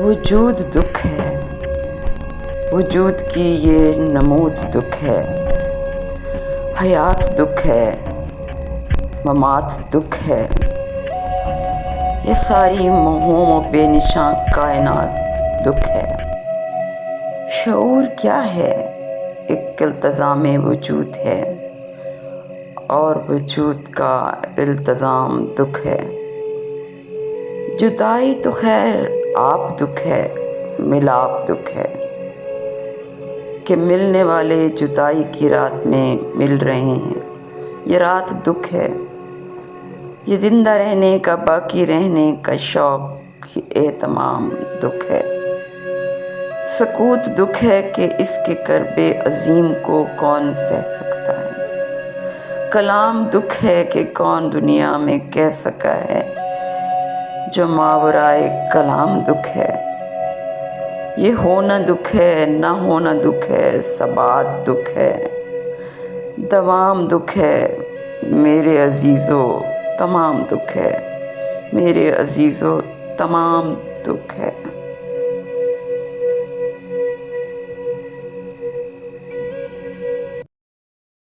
وجود دکھ ہے، وجود کی یہ نمود دکھ ہے، حیات دکھ ہے، ممات دکھ ہے، یہ ساری موہوم و بے نشاں کائنات دکھ ہے۔ شعور کیا ہے؟ ایک التزام وجود ہے، اور وجود کا التزام دکھ ہے۔ جدائی تو خیر آپ دکھ ہے، ملاپ دکھ ہے کہ ملنے والے جدائی کی رات میں مل رہے ہیں، یہ رات دکھ ہے۔ یہ زندہ رہنے کا، باقی رہنے کا شوق اہتمام دکھ ہے۔ سکوت دکھ ہے کہ اس کے کرب عظیم کو کون سہ سکتا ہے۔ کلام دکھ ہے کہ کون دنیا میں کہہ سکا ہے، جو ماورائے کلام دکھ ہے۔ یہ ہونا دکھ ہے، نہ ہونا دکھ ہے، ثبات دکھ ہے، دوام دکھ ہے۔ میرے عزیزو تمام دکھ ہے، میرے عزیزو تمام دکھ ہے۔